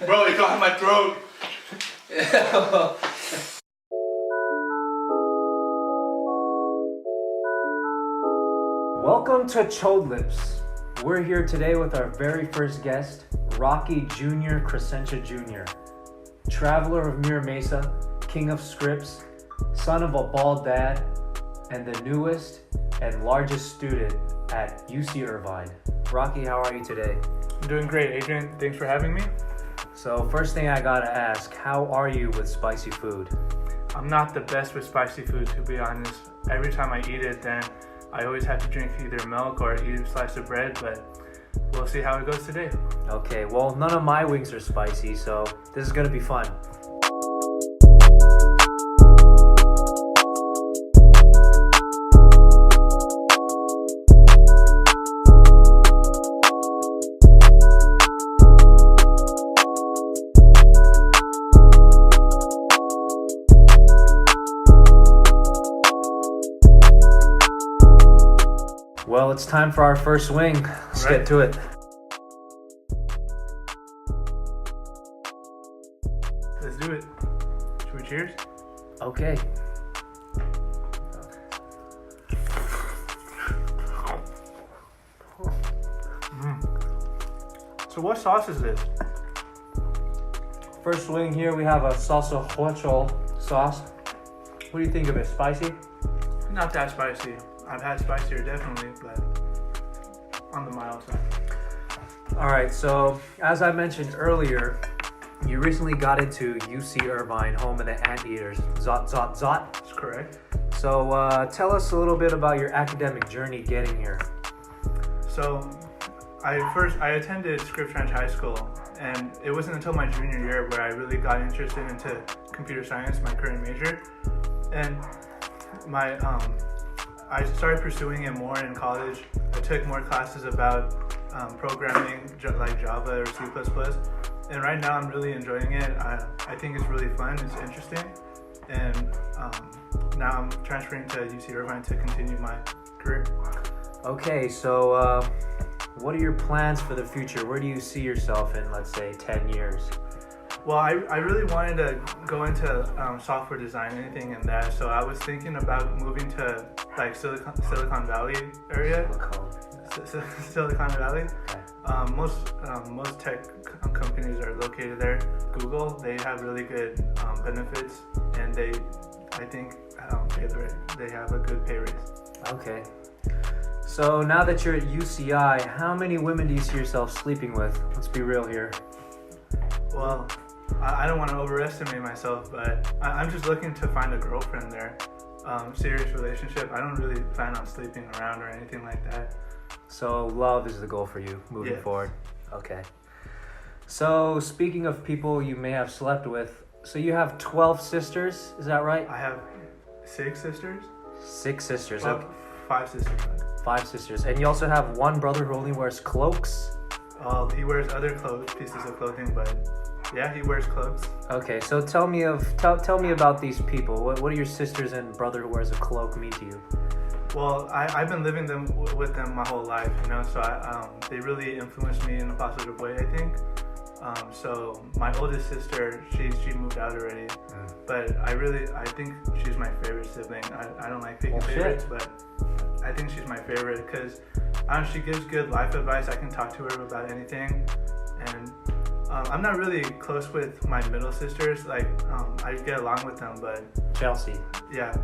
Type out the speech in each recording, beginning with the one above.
Bro, you got in my throat. Welcome to Chode Lips. We're here today with our very first guest, Rocky Jr. Crescentia Jr., traveler of Mira Mesa, King of Scripps, son of a bald dad, and the newest and largest student at UC Irvine. Rocky, how are you today? I'm doing great, Adrian. Thanks for having me. So first thing I gotta ask, how are you with spicy food? I'm not the best with spicy food, to be honest. Every time I eat it, then I always have to drink either milk or eat a slice of bread, but we'll see how it goes today. Okay, well, none of my wings are spicy, so this is gonna be fun. Well, it's time for our first wing. Let's get to it. Let's do it. Should we cheers? Okay. So what sauce is this? First wing here, we have a salsa huachol sauce. What do you think of it? Spicy? Not that spicy. I've had spicier definitely, but on the mild side. All right, so as I mentioned earlier, you recently got into UC Irvine, home of the anteaters. Zot, zot, zot. That's correct. So tell us a little bit about your academic journey getting here. So I attended Scripps Ranch High School, and it wasn't until my junior year where I really got interested into computer science, my current major, and I started pursuing it more in college. I took more classes about programming, like Java or C++, and right now I'm really enjoying it. I think it's really fun, it's interesting, and now I'm transferring to UC Irvine to continue my career. Okay, so what are your plans for the future? Where do you see yourself in, let's say, 10 years? Well, I really wanted to go into software design, anything in that. So I was thinking about moving to like Silicon Valley area. Silicon Valley. Okay. Most tech companies are located there. Google, they have really good benefits, and I think they have a good pay raise. Okay. So now that you're at UCI, how many women do you see yourself sleeping with? Let's be real here. Well, I don't want to overestimate myself, but I'm just looking to find a girlfriend there. Serious relationship. I don't really plan on sleeping around or anything like that. So love is the goal for you moving Yes. forward. Okay. So speaking of people you may have slept with, so you have 12 sisters, is that right? I have 6 sisters. 6 sisters. Well, Okay. 5 sisters. 5 sisters. And you also have one brother who only wears cloaks? He wears other pieces of clothing, but yeah, he wears cloaks. Okay, so tell me about these people. What do your sisters and brother who wears a cloak mean to you? Well, I've been living with them my whole life, you know, so they really influenced me in a positive way, I think. So my oldest sister, she moved out already, but I think she's my favorite sibling. I don't like picking favorites, but I think she's my favorite because she gives good life advice. I can talk to her about anything, and I'm not really close with my middle sisters. Like I get along with them, but Chelsea. yeah.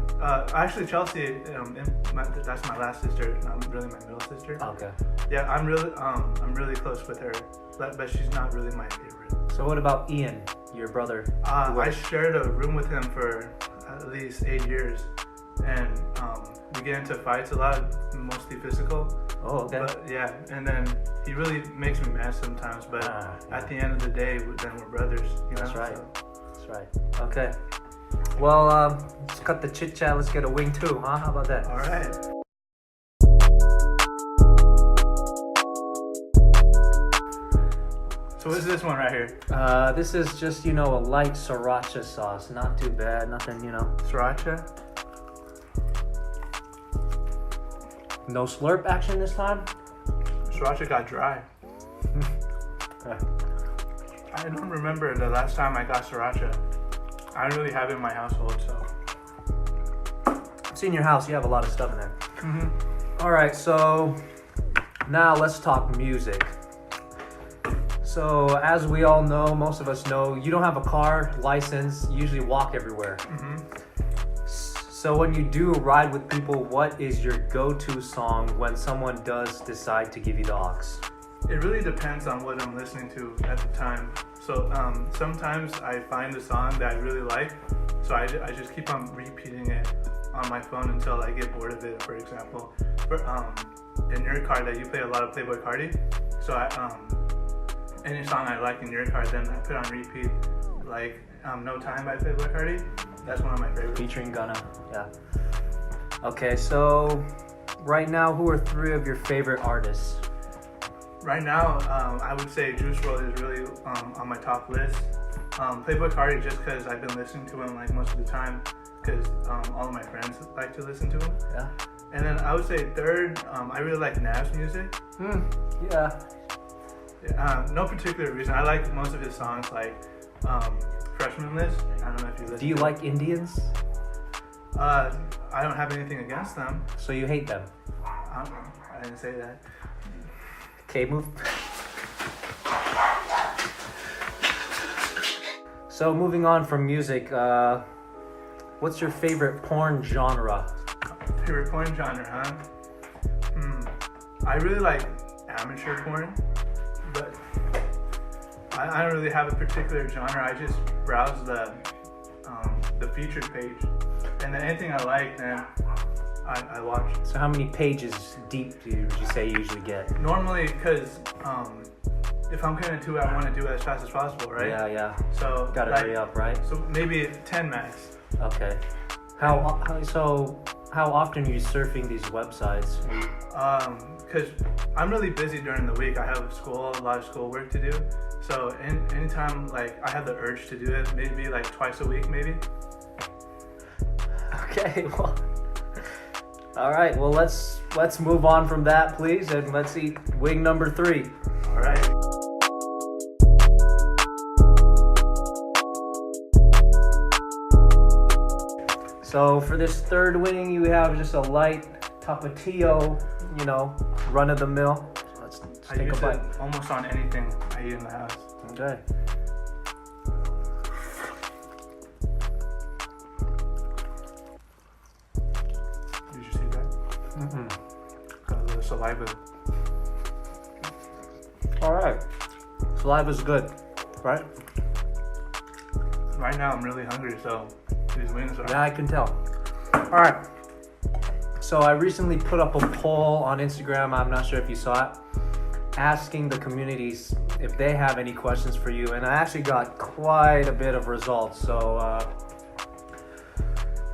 Actually, Chelsea, that's my last sister. I'm really my middle sister. Okay. Yeah, I'm really close with her, but she's not really my favorite. So what about Ian, your brother? I shared a room with him for at least 8 years, and we get into fights a lot, mostly physical. Oh, okay. But yeah, and then he really makes me mad sometimes, but at the end of the day, then we're brothers. You know? That's right. So. That's right. Okay. Well, let's cut the chit chat. Let's get a wing too, huh? How about that? All right. So what is this one right here? This is just, a light sriracha sauce. Not too bad. Nothing, Sriracha. No slurp action this time? Sriracha got dry. I don't remember the last time I got sriracha. I don't really have it in my household, so. I've seen your house. You have a lot of stuff in there. Mm-hmm. All right, so now let's talk music. So as we all know, most of us know, you don't have a car license. You usually walk everywhere. Mm-hmm. So when you do ride with people, what is your go-to song when someone does decide to give you the aux? It really depends on what I'm listening to at the time. So sometimes I find a song that I really like, so I just keep on repeating it on my phone until I get bored of it. For example, in your car that you play a lot of Playboi Carti, so any song I like in your car, then I put on repeat, like No Time by Playboi Carti. That's one of my favorites. Featuring Gunna, yeah. Okay, so right now, who are 3 of your favorite artists? Right now, I would say Juice WRLD is really on my top list. Playboi Carti just because I've been listening to him like most of the time, because all of my friends like to listen to him. Yeah. And then I would say third, I really like Nav's music. Yeah. No particular reason. I like most of his songs, like Freshman List. I don't know if you listen. Do you like Indians? I don't have anything against them. So you hate them? I didn't say that. Okay, move. So moving on from music, what's your favorite porn genre? Favorite porn genre, huh? I really like amateur porn, but I don't really have a particular genre. I just browse the featured page, and then anything I like, then I watch. So how many pages deep would you say you usually get? Normally, because if I'm gonna do it, I want to do it as fast as possible, right? Yeah. So Gotta hurry up, right? So maybe 10 max. Okay. How often are you surfing these websites? Because I'm really busy during the week. I have a lot of school work to do. So anytime like I have the urge to do it, maybe like twice a week, maybe. Okay, well, all right. Well, let's move on from that, please, and let's eat wing number 3. All right. So for this third wing, you have just a light tapatio, run of the mill. So let's I take use a bite. it almost on anything I eat in the house. Okay. Did you see that? Got a little saliva. All right. Saliva's good, right? Right now I'm really hungry, so these wings are. Yeah, I can tell. All right. So I recently put up a poll on Instagram. I'm not sure if you saw it, asking the communities if they have any questions for you, and I actually got quite a bit of results. So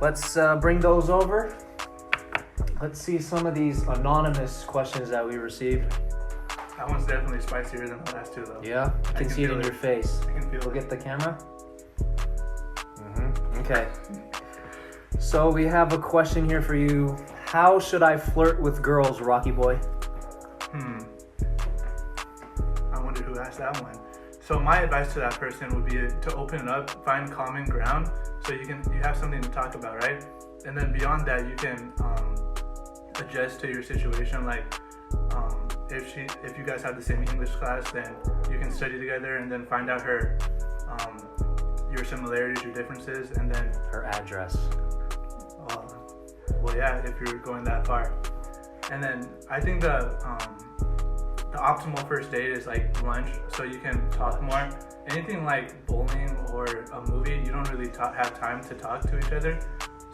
let's bring those over. Let's see some of these anonymous questions that we received. That one's definitely spicier than the last two, though. Yeah, I can see it in your face. I can feel We'll it. get the camera. Okay. So we have a question here for you. How should I flirt with girls, Rocky Boy? I wonder who asked that one. So my advice to that person would be to open it up, find common ground, so you have something to talk about, right? And then beyond that, you can adjust to your situation. Like if you guys have the same English class, then you can study together and then find out your similarities, your differences, and then Her address. well, yeah, if you're going that far. And then I think the optimal first date is like lunch, so you can talk more. Anything like bowling or a movie, you don't really have time to talk to each other.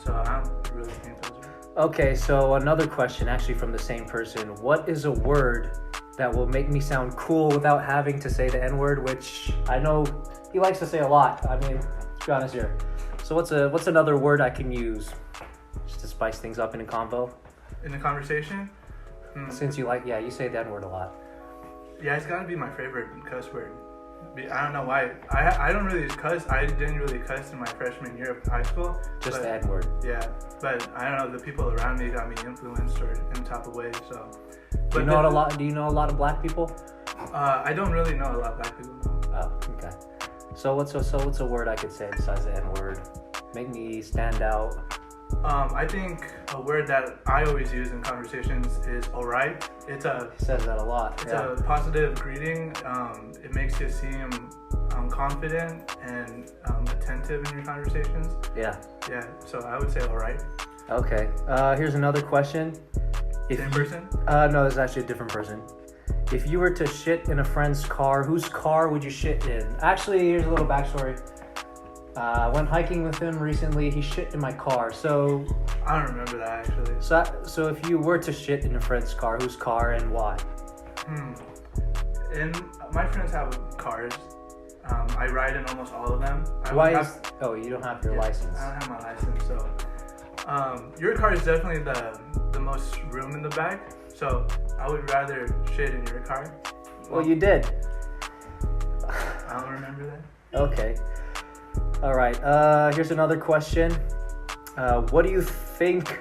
So I don't really think those are. Okay, so another question actually from the same person. What is a word that will make me sound cool without having to say the N-word, which I know he likes to say a lot. I mean, let's be honest here. So what's another word I can use just to spice things up in a convo? In the conversation? Since you say the N-word a lot. Yeah, it's gotta be my favorite cuss word. I don't know why. I don't really cuss. I didn't really cuss in my freshman year of high school. Just the N-word. Yeah, but I don't know. The people around me got me influenced or in type of way. So. Do you know a lot of black people? I don't really know a lot of black people. No. Oh, okay. So what's a word I could say besides the N-word? Make me stand out. I think a word that I always use in conversations is alright. He says that a lot. It's a positive greeting. It makes you seem confident and attentive in your conversations. Yeah. Yeah, so I would say alright. Okay. Here's another question. Same person? No, it's actually a different person. If you were to shit in a friend's car, whose car would you shit in? Actually, here's a little backstory. I went hiking with him recently. He shit in my car. So I don't remember that actually. So if you were to shit in a friend's car, whose car and why? And my friends have cars. I ride in almost all of them. Oh, you don't have your license. I don't have my license, so your car is definitely the most room in the back. So I would rather shit in your car. Well, you did. I don't remember that. Okay. All right. Here's another question. What do you think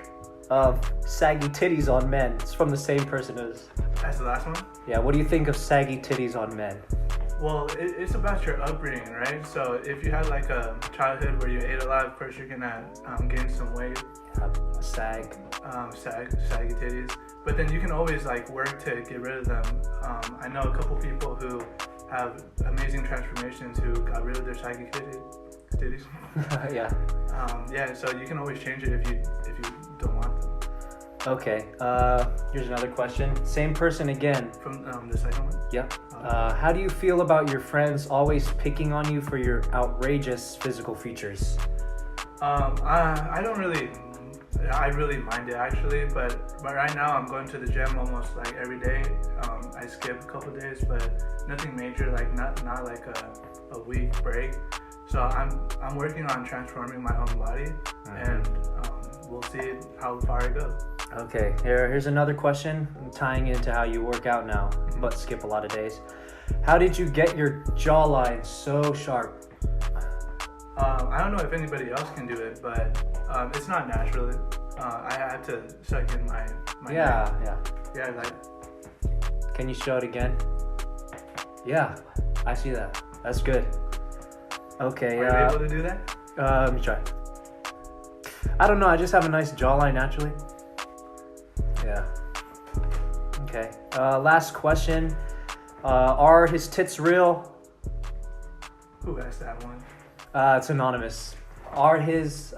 of saggy titties on men? It's from the same person as... That's the last one? Yeah. What do you think of saggy titties on men? Well, it's about your upbringing, right? So if you had like a childhood where you ate a lot, of course you're gonna gain some weight. Saggy titties. But then you can always like work to get rid of them. I know a couple people who have amazing transformations who got rid of their saggy titties. Yeah. Yeah. So you can always change it if you don't want them. Okay. Here's another question. Same person again. From the second one. Yep. How do you feel about your friends always picking on you for your outrageous physical features? I don't really. I really mind it actually, but right now I'm going to the gym almost like every day. I skip a couple days, but nothing major, like not like a week break. So I'm working on transforming my own body, and we'll see how far I go. Okay, here's another question tying into how you work out now, but skip a lot of days. How did you get your jawline so sharp? I don't know if anybody else can do it, but it's not naturally. I had to suck in my yeah. Like. Can you show it again? Yeah, I see that. That's good. Okay. Are you able to do that? Let me try. I don't know. I just have a nice jawline naturally. Yeah. Okay. Last question. Are his tits real? Who asked that one? It's anonymous. I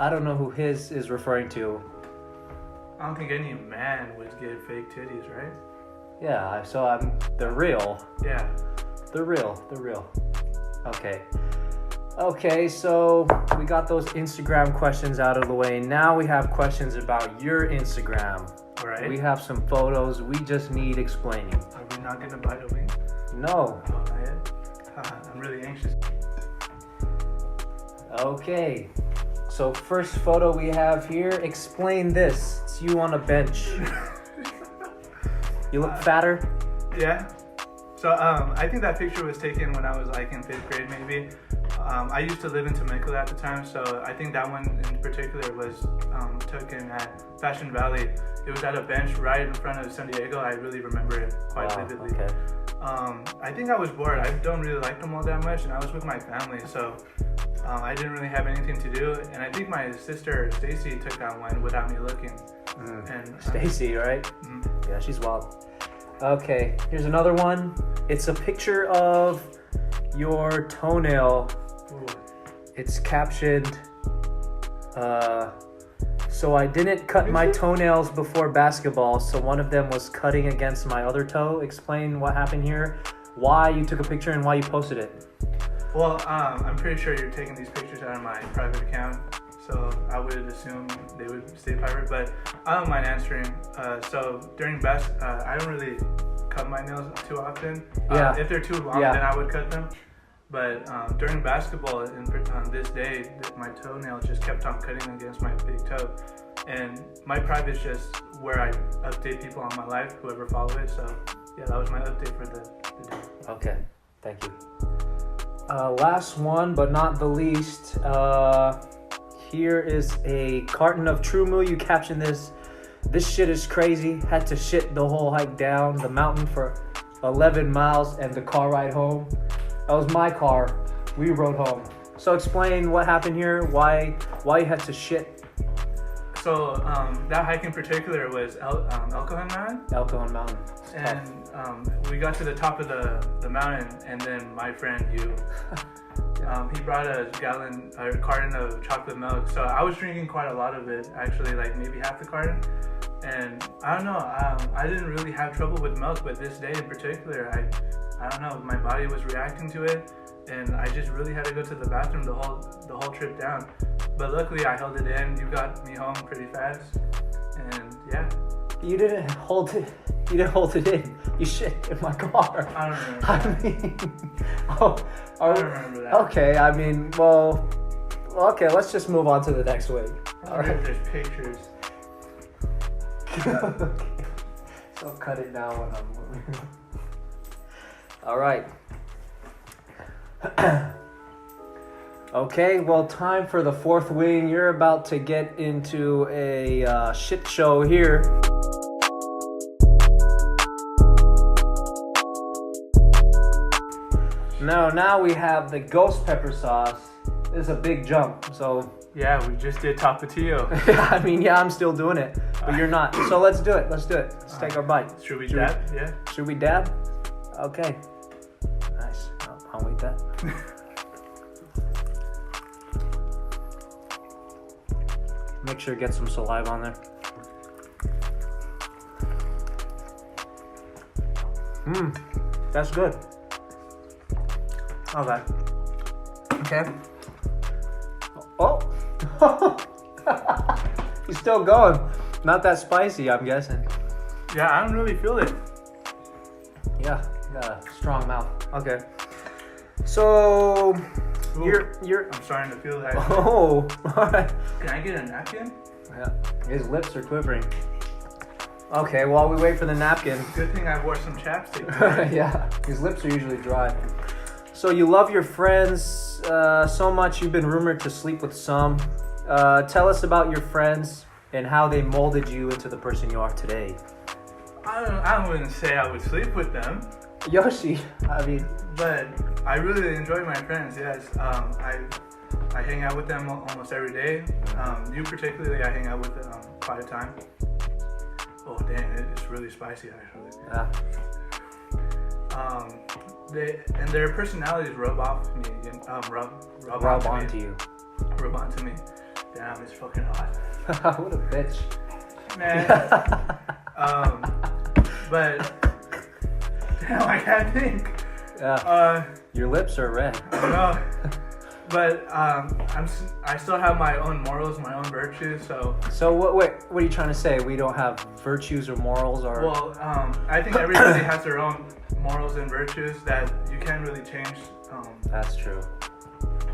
don't know who his is referring to. I don't think any man would get fake titties, right? Yeah, so they're real. Yeah. They're real. Okay, so we got those Instagram questions out of the way. Now we have questions about your Instagram. All right. We have some photos. We just need explaining. Are we not going to bite a wing? No. Oh, not yet? I'm really anxious. Okay. So first photo we have here, explain this. It's you on a bench. You look fatter? Yeah. So I think that picture was taken when I was like in 5th grade maybe. I used to live in Temecula at the time, so I think that one in particular was taken at Fashion Valley. It was at a bench right in front of San Diego. I really remember it quite vividly. Okay. I think I was bored. I don't really like them all that much, and I was with my family, so I didn't really have anything to do. And I think my sister Stacy took that one without me looking. And Stacy, right? Yeah, she's wild. Okay, here's another one. It's a picture of your toenail. Ooh. It's captioned, so I didn't cut my toenails before basketball, so one of them was cutting against my other toe. Explain what happened here, why you took a picture and why you posted it. Well, I'm pretty sure you're taking these pictures out of my private account, so I would assume they would stay private, but I don't mind answering. So during I don't really cut my nails too often. If they're too long, then I would cut them. But during basketball, on this day, my toenail just kept on cutting against my big toe. And my private is just where I update people on my life, whoever follow it. So yeah, that was my update for the day. Okay, thank you. Last one, but not the least. Here is a carton of True Moo. You captioned this. This shit is crazy. Had to shit the whole hike down the mountain for 11 miles and the car ride home. That was my car. We rode home. So explain what happened here. Why you had to shit? So that hike in particular was El Cajon Mountain. El Cajon Mountain. And we got to the top of the mountain, and then my friend, he brought a carton of chocolate milk. So I was drinking quite a lot of it, actually, like maybe half the carton. And I don't know, I didn't really have trouble with milk, but this day in particular, I don't know, my body was reacting to it, and I just really had to go to the bathroom the whole trip down. But luckily, I held it in. You got me home pretty fast, and yeah. You didn't hold it. You didn't hold it in. You shit in my car. I don't remember that. I don't remember that. Okay, I mean, well, okay, let's just move on to the next week. All right. There's pictures. Okay. So cut it down when I'm moving. All right. Okay, well, time for the fourth wing. You're about to get into a shit show here. Now we have the ghost pepper sauce. This is a big jump, so... Yeah, we just did Tapatio. I mean, yeah, I'm still doing it, but you're not. So let's do it. Let's take our bite. Should we dab? Yeah. Should we dab? Okay. Nice. I'll wait that. Make sure to get some saliva on there. That's good. Okay. Okay. Oh. He's still going. Not that spicy, I'm guessing. Yeah, I don't really feel it. Yeah, you got a strong mouth. Okay. So Ooh, you're I'm starting to feel that. Oh, alright. Can I get a napkin? Yeah. His lips are quivering. Okay, while we wait for the napkin. Good thing I wore some chapstick today. Yeah, his lips are usually dry. So you love your friends so much you've been rumored to sleep with some. Tell us about your friends and how they molded you into the person you are today. I wouldn't say I would sleep with them. Yoshi, I mean... But I really enjoy my friends, yes. I hang out with them almost every day. You particularly, I hang out with quite a time. Oh, dang, it's really spicy, actually. Yeah. Their personalities rub off me, rub onto you. Rub onto me. Damn, it's fucking hot. What a bitch. Man. But damn, I can't think. Yeah. Your lips are red. I don't know. But I still have my own morals, my own virtues. So what are you trying to say? We don't have virtues or morals, or? Well, I think everybody has their own morals and virtues that you can't really change. That's true.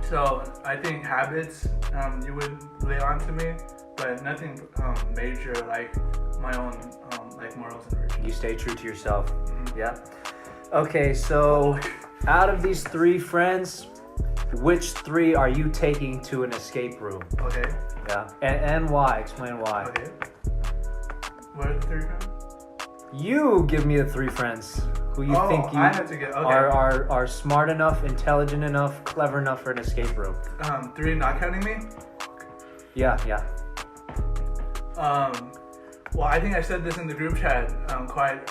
So I think habits you would lay onto me, but nothing major like my own like morals and virtues. You stay true to yourself. Mm-hmm. Yeah. Okay, so out of these three friends, which three are you taking to an escape room? Okay. Yeah. And why? Explain why. Okay. What are the three friends? You give me the three friends who you think you I have to get, okay. are smart enough, intelligent enough, clever enough for an escape room. Three not counting me? Yeah. Well, I think I said this in the group chat quite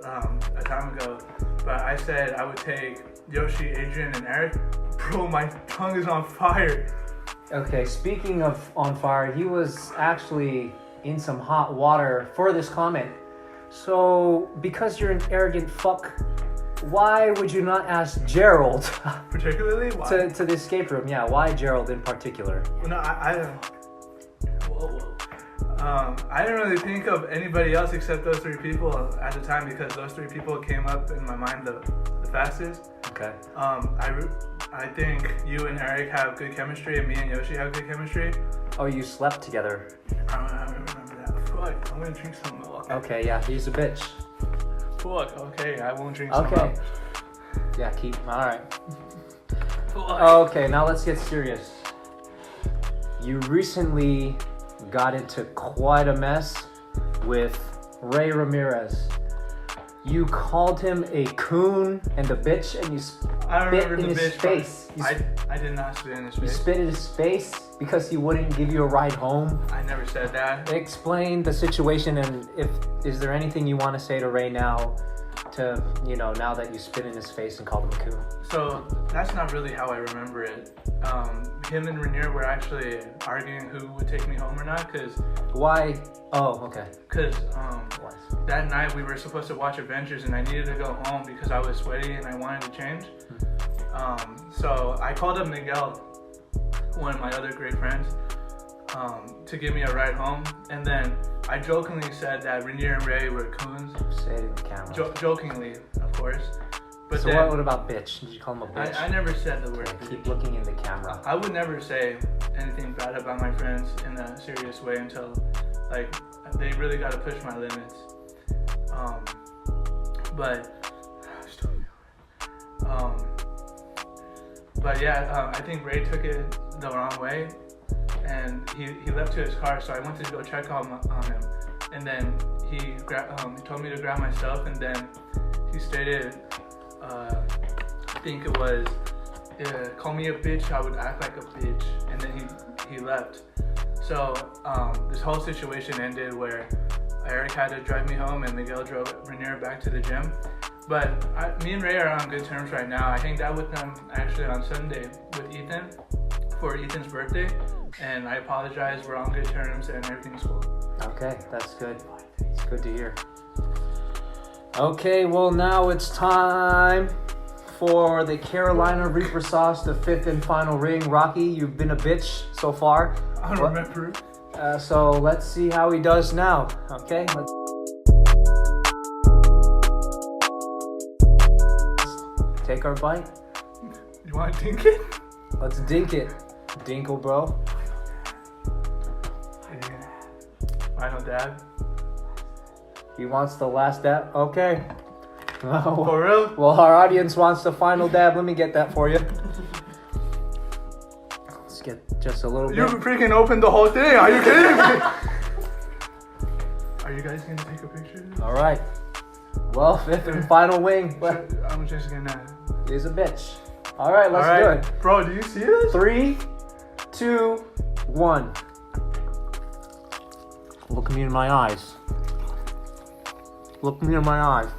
a time ago, but I said I would take Yoshi, Adrian, and Eric. Bro, my tongue is on fire. Okay, speaking of on fire, he was actually in some hot water for this comment. So, because you're an arrogant fuck, why would you not ask Gerald? Particularly? Why? To the escape room, yeah. Why Gerald in particular? Well, no, I didn't really think of anybody else except those three people at the time because those three people came up in my mind the fastest. Okay. I think you and Eric have good chemistry and me and Yoshi have good chemistry. Oh, you slept together. I don't remember that. Fuck, I'm gonna drink some milk. Okay, yeah, he's a bitch. Fuck, okay, I won't drink some milk. Okay. Yeah, keep, alright. Okay, now let's get serious. You recently got into quite a mess with Ray Ramirez. You called him a coon and a bitch, and you I spit remember in the his bitch face. I did not spit in his You face. spit in his face because he wouldn't give you a ride home. I never said that. Explain the situation, and is there anything you want to say to Ray now to, now that you spit in his face and called him a coon? So that's not really how I remember it. Him and Rainier were actually arguing who would take me home or not, because Why? Oh, okay. That night we were supposed to watch Avengers and I needed to go home because I was sweaty and I wanted to change. So I called up Miguel, one of my other great friends, to give me a ride home, and then I jokingly said that Rainier and Ray were coons. Say it in the camera. Jokingly, of course. But so then, what about bitch? Did you call him a bitch? I never said the word Okay, bitch. keep looking in the camera. I would never say anything bad about my friends in a serious way until, they really got to push my limits. But yeah, I think Ray took it the wrong way, and he left to his car. So I went to go check on him, and then he told me to grab my stuff, and then he stated, I think it was, call me a bitch, I would act like a bitch, and then he left. So this whole situation ended where Eric had to drive me home and Miguel drove Rainier back to the gym. But me and Ray are on good terms right now. I hanged out with them actually on Sunday with Ethan for Ethan's birthday, and I apologize, we're on good terms and everything's cool. Okay, that's good. It's good to hear. Okay, well now it's time for the Carolina Reaper Sauce, the fifth and final ring. Rocky, you've been a bitch so far. I don't remember. So let's see how he does now. Okay, let's take our bite. You want to dink it? Let's dink it. Dinkle, bro. Final dab. He wants the last dab. Okay. For real? Well, our audience wants the final dab. Let me get that for you. Let's get just a little bit. You freaking opened the whole thing. Are you kidding me? Are you guys going to take a picture? All right. Well, fifth and final wing. I'm just going to... He's a bitch. All right, let's do it. Bro, do you see this? 3, 2, 1. Look me in my eyes. Look me in my eyes.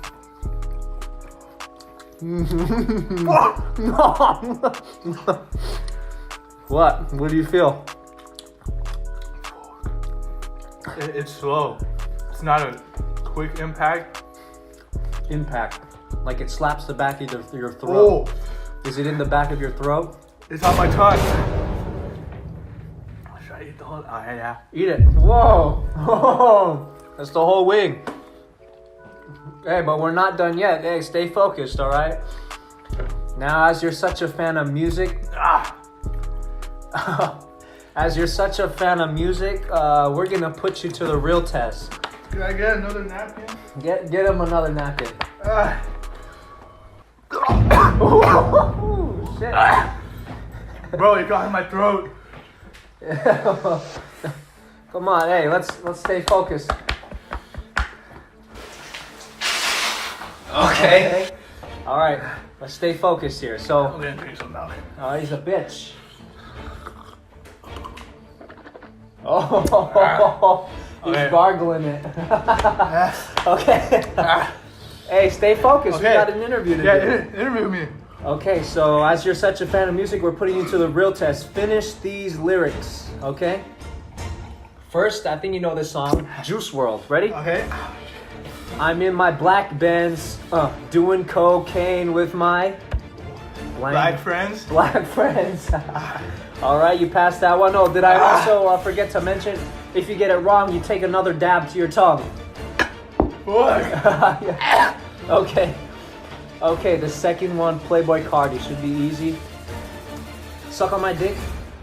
What? What do you feel? It's slow. It's not a quick impact. Impact. Like it slaps the back of your throat. Oh. Is it in the back of your throat? It's on my tongue. Should I eat the whole... Oh, yeah. Eat it. Whoa. Oh, that's the whole wing. Hey, but we're not done yet. Hey, stay focused, all right? Now, as you're such a fan of music... As you're such a fan of music, we're going to put you to the real test. Can I get another napkin? Get him another napkin. Ooh, shit. Bro, you got in my throat. Come on, hey, let's stay focused. Okay. All right, let's stay focused here. I'm So, gonna drink some milk. he's a bitch. Oh, he's Okay. gargling it. Okay. Hey, stay focused. We Okay. got an interview to do. Interview me. Okay, so as you're such a fan of music, we're putting you to the real test. Finish these lyrics, okay? First, I think you know this song, Juice WRLD. Ready? Okay. I'm in my black Benz, doing cocaine with my Black friends. black friends. All right, you passed that one. Oh, did I also forget to mention, if you get it wrong, you take another dab to your tongue. What? Yeah. Okay, the second one, Playboy Cardi, should be easy. Suck on my dick.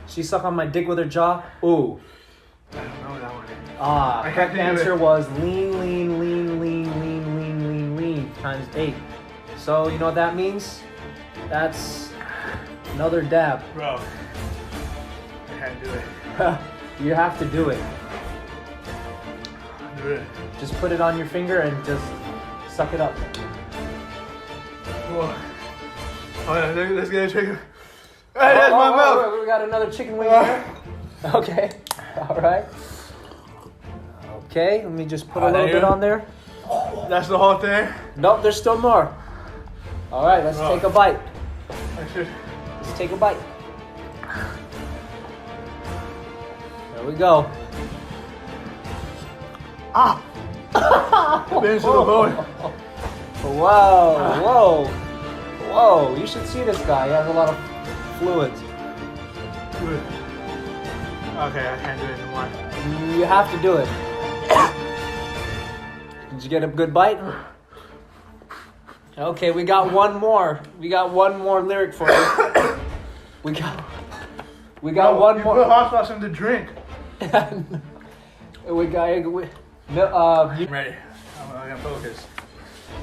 She suck on my dick with her jaw. Ooh. I don't know that one. Ah, correct answer was lean times 8. So, you know what that means? That's another dab. Bro, I can't do it. You have to do it. Do it. Just put it on your finger and just suck it up. Whoa. Oh, yeah, let's get a chicken. Hey, that's my mouth. We got another chicken wing here. Okay. All right. Okay, let me just put a little bit on there. That's the whole thing? Nope, there's still more. All right, let's take a bite. Let's take a bite. There we go. Ah! Finish the bone. Whoa. Whoa, you should see this guy. He has a lot of fluids. Good. Okay, I can't do it anymore. You have to do it. Did you get a good bite? Okay, we got one more. We got one more lyric for you. We got one more. You put hot sauce in the drink. I'm ready. I'm gonna focus.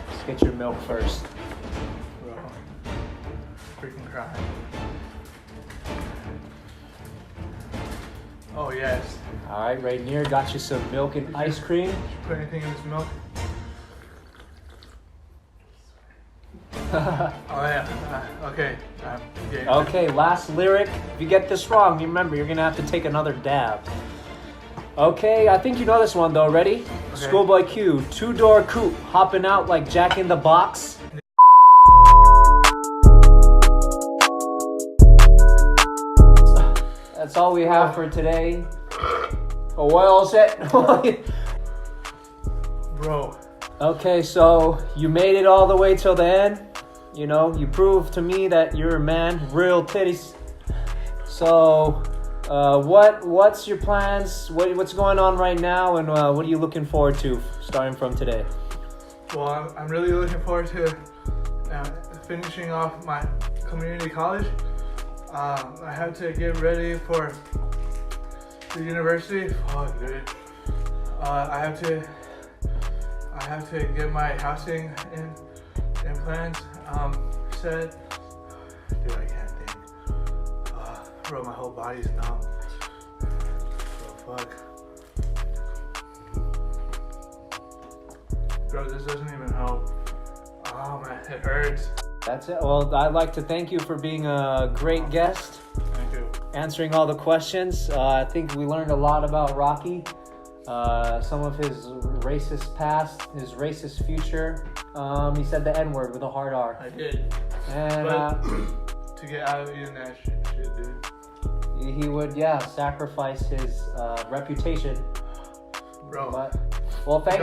Let's get your milk first. Bro. Freaking crying. Oh, yes. All right, right near. Got you some milk and ice cream. Did you put anything in this milk? Oh, yeah. Okay. Okay, last lyric. If you get this wrong, you remember you're going to have to take another dab. Okay, I think you know this one, though. Ready? Okay. Schoolboy Q, two-door coupe, hopping out like Jack in the Box. That's all we have for today. Oh, well set. Bro. Okay, so you made it all the way till the end. You know, you proved to me that you're a man, real titties. So, what's your plans? What's going on right now, and what are you looking forward to starting from today? Well, I'm really looking forward to finishing off my community college. I have to get ready for the university. Fuck, dude. I have to get my housing in plans set. Dude, I can't think. Bro, my whole body's numb. Bro, fuck. Bro, this doesn't even help. Oh man, it hurts. That's it. Well, I'd like to thank you for being a great guest. Thank you. Answering all the questions. I think we learned a lot about Rocky. Some of his racist past, his racist future. He said the N-word with a hard R. I did. And but to get out of eating that shit, dude. He would, sacrifice his reputation. Bro. But, well, thank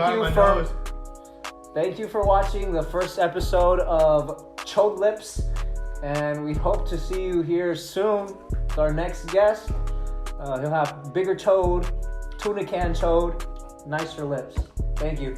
you for watching the first episode of Chode Lips, and we hope to see you here soon with our next guest. He'll have bigger chode, tuna can chode, nicer lips. Thank you.